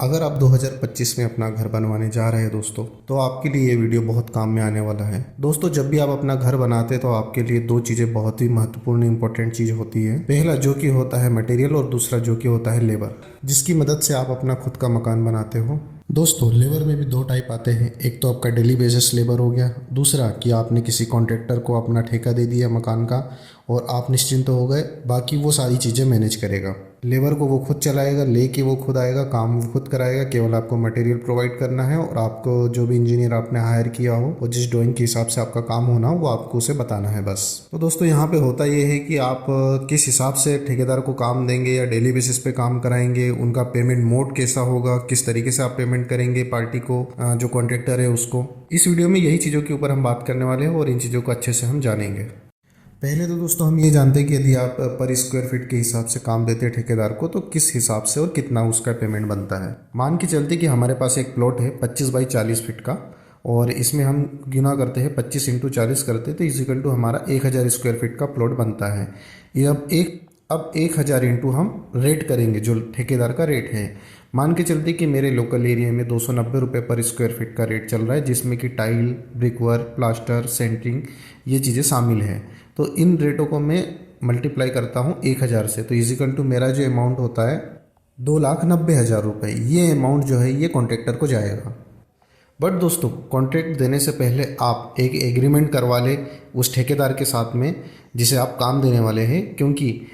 अगर आप 2025 में अपना घर बनवाने जा रहे हैं दोस्तों, तो आपके लिए ये वीडियो बहुत काम में आने वाला है। दोस्तों, जब भी आप अपना घर बनाते हैं तो आपके लिए दो चीज़ें बहुत ही महत्वपूर्ण इंपॉर्टेंट चीज़ होती है। पहला जो कि होता है मटेरियल और दूसरा जो कि होता है लेबर, जिसकी मदद से आप अपना खुद का मकान बनाते हो। दोस्तों, लेबर में भी दो टाइप आते हैं। एक तो आपका डेली बेसिस लेबर हो गया, दूसरा कि आपने किसी कॉन्ट्रैक्टर को अपना ठेका दे दिया मकान का और आप निश्चिंत हो गए, बाकी वो सारी चीज़ें मैनेज करेगा। लेबर को वो खुद चलाएगा, लेके वो खुद आएगा, काम वो खुद कराएगा, केवल आपको मटेरियल प्रोवाइड करना है और आपको जो भी इंजीनियर आपने हायर किया हो और जिस ड्राइंग के हिसाब से आपका काम होना हो वो आपको उसे बताना है बस। तो दोस्तों, यहाँ पे होता ये है कि आप किस हिसाब से ठेकेदार को काम देंगे या डेली बेसिस पे काम कराएंगे, उनका पेमेंट मोड कैसा होगा, किस तरीके से आप पेमेंट करेंगे पार्टी को, जो कॉन्ट्रैक्टर है उसको। इस वीडियो में यही चीज़ों के ऊपर हम बात करने वाले हैं और इन चीज़ों को अच्छे से हम जानेंगे। पहले तो दोस्तों हम ये जानते हैं कि यदि आप पर स्क्वायर फीट के हिसाब से काम देते हैं ठेकेदार को, तो किस हिसाब से और कितना उसका पेमेंट बनता है। मान के चलते कि हमारे पास एक प्लॉट है 25 बाई 40 फीट का और इसमें हम गुना करते हैं 25 इंटू 40 करते हैं तो इजिकल टू हमारा 1000 स्क्वायर फीट का प्लॉट बनता है। ये अब 1000 इंटू हम रेट करेंगे, जो ठेकेदार का रेट है। मान के चलते कि मेरे लोकल एरिया में 290 रुपये पर स्क्वायर फीट का रेट चल रहा है, जिसमें कि टाइल, ब्रिकवर्क, प्लास्टर, सेंटरिंग ये चीज़ें शामिल हैं। तो इन रेटों को मैं मल्टीप्लाई करता हूँ 1000 से, तो इजिकल टू मेरा जो अमाउंट होता है 2,90,000 रुपये। ये अमाउंट जो है ये कॉन्ट्रैक्टर को जाएगा। बट दोस्तों, कॉन्ट्रैक्ट देने से पहले आप एक एग्रीमेंट करवा ले उस ठेकेदार के साथ में जिसे आप काम देने वाले हैं, क्योंकि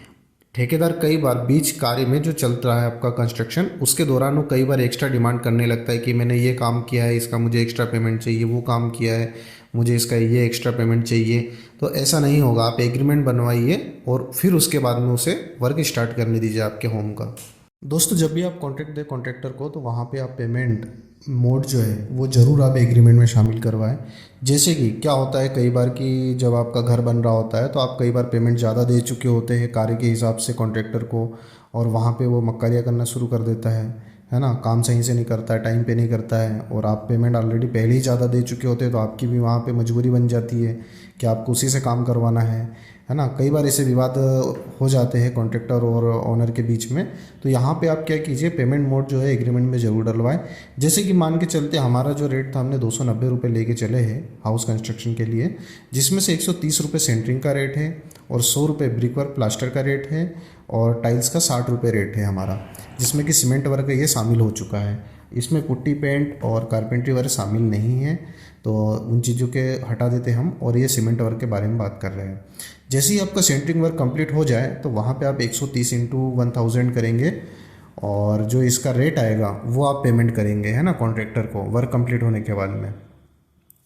ठेकेदार कई बार बीच कार्य में जो चल रहा है आपका कंस्ट्रक्शन, उसके दौरान वो कई बार एक्स्ट्रा डिमांड करने लगता है कि मैंने ये काम किया है, इसका मुझे एक्स्ट्रा पेमेंट चाहिए, वो काम किया है, मुझे इसका ये एक्स्ट्रा पेमेंट चाहिए। तो ऐसा नहीं होगा, आप एग्रीमेंट बनवाइए और फिर उसके बाद में उसे वर्क स्टार्ट करने दीजिए आपके होम का। दोस्तों, जब भी आप कॉन्ट्रैक्ट दें कॉन्ट्रैक्टर को, तो वहाँ पे आप पेमेंट मोड जो है वो ज़रूर आप एग्रीमेंट में शामिल करवाएं। जैसे कि क्या होता है कई बार कि जब आपका घर बन रहा होता है तो आप कई बार पेमेंट ज़्यादा दे चुके होते हैं कार्य के हिसाब से कॉन्ट्रैक्टर को, और वहाँ पे वो मक्कारियाँ करना शुरू कर देता है ना, काम सही से नहीं करता है, टाइम पे नहीं करता है, और आप पेमेंट ऑलरेडी पहले ही ज़्यादा दे चुके होते हैं, तो आपकी भी वहाँ पे मजबूरी बन जाती है कि आपको उसी से काम करवाना है ना। कई बार ऐसे विवाद हो जाते हैं कॉन्ट्रैक्टर और ओनर के बीच में। तो यहाँ पे आप क्या कीजिए, पेमेंट मोड जो है एग्रीमेंट में ज़रूर डलवाएं। जैसे कि मान के चलते हमारा जो रेट था, हमने 290 रुपये लेके चले हैं हाउस कंस्ट्रक्शन के लिए, जिसमें से 130 रुपये सेंटरिंग का रेट है और 100 रुपये ब्रिकवर्क प्लास्टर का रेट है और टाइल्स का 60 रुपये रेट है हमारा, जिसमें कि सीमेंट वर्क ये शामिल हो चुका है। इसमें पुट्टी पेंट और कारपेंट्री वर्क शामिल नहीं है, तो उन चीज़ों के हटा देते हम और ये सीमेंट वर्क के बारे में बात कर रहे हैं। जैसे ही आपका सेंटरिंग वर्क कंप्लीट हो जाए तो वहाँ पे आप 130 इंटू 1000 करेंगे और जो इसका रेट आएगा वो आप पेमेंट करेंगे, है ना, कॉन्ट्रैक्टर को वर्क कंप्लीट होने के बाद में।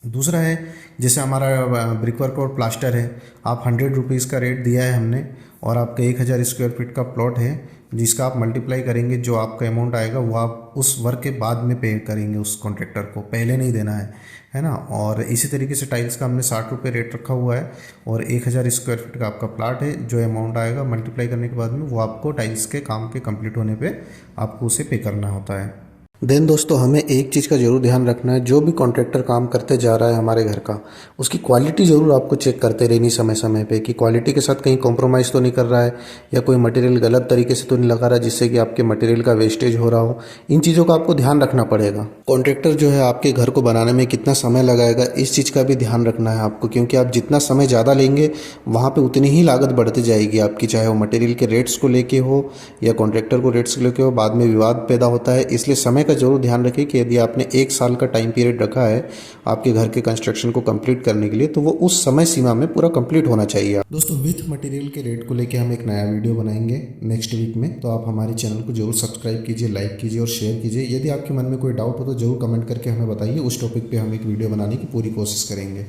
दूसरा है, जैसे हमारा ब्रिकवर्क और प्लास्टर है, आप 100 रुपीज़ का रेट दिया है हमने और आपका 1000 स्क्वायर फीट का प्लॉट है, जिसका आप मल्टीप्लाई करेंगे, जो आपका अमाउंट आएगा वो आप उस वर्क के बाद में पे करेंगे उस कॉन्ट्रैक्टर को, पहले नहीं देना है ना। और इसी तरीके से टाइल्स का हमने 60 रुपये रेट रखा हुआ है और 1000 स्क्वायर फीट का आपका प्लाट है, जो अमाउंट आएगा मल्टीप्लाई करने के बाद में वो आपको टाइल्स के काम के कंप्लीट होने पे आपको उसे पे करना होता है। देन दोस्तों, हमें एक चीज़ का ज़रूर ध्यान रखना है, जो भी कॉन्ट्रैक्टर काम करते जा रहा है हमारे घर का, उसकी क्वालिटी ज़रूर आपको चेक करते रहनी समय समय पे कि क्वालिटी के साथ कहीं कॉम्प्रोमाइज़ तो नहीं कर रहा है या कोई मटेरियल गलत तरीके से तो नहीं लगा रहा है जिससे कि आपके मटेरियल का वेस्टेज हो रहा हो। इन चीज़ों का आपको ध्यान रखना पड़ेगा। कॉन्ट्रैक्टर जो है आपके घर को बनाने में कितना समय लगाएगा, इस चीज़ का भी ध्यान रखना है आपको, क्योंकि आप जितना समय ज़्यादा लेंगे वहाँ पर उतनी ही लागत बढ़ती जाएगी आपकी, चाहे वो मटेरियल के रेट्स को लेके हो या कॉन्ट्रैक्टर को रेट्स को लेके हो। बाद में विवाद पैदा होता है, इसलिए समय का जरूर ध्यान रखें कि यदि आपने 1 साल का टाइम पीरियड रखा है आपके घर के कंस्ट्रक्शन को कंप्लीट करने के लिए, तो वो उस समय सीमा में पूरा कंप्लीट होना चाहिए। दोस्तों, विथ मटेरियल के रेट को लेके हम एक नया वीडियो बनाएंगे नेक्स्ट वीक में, तो आप हमारे चैनल को जरूर सब्सक्राइब कीजिए, लाइक कीजिए और शेयर कीजिए। यदि आपके मन में कोई डाउट हो तो जरूर कमेंट करके हमें बताइए, उस टॉपिक पे हम एक वीडियो बनाने की पूरी कोशिश करेंगे।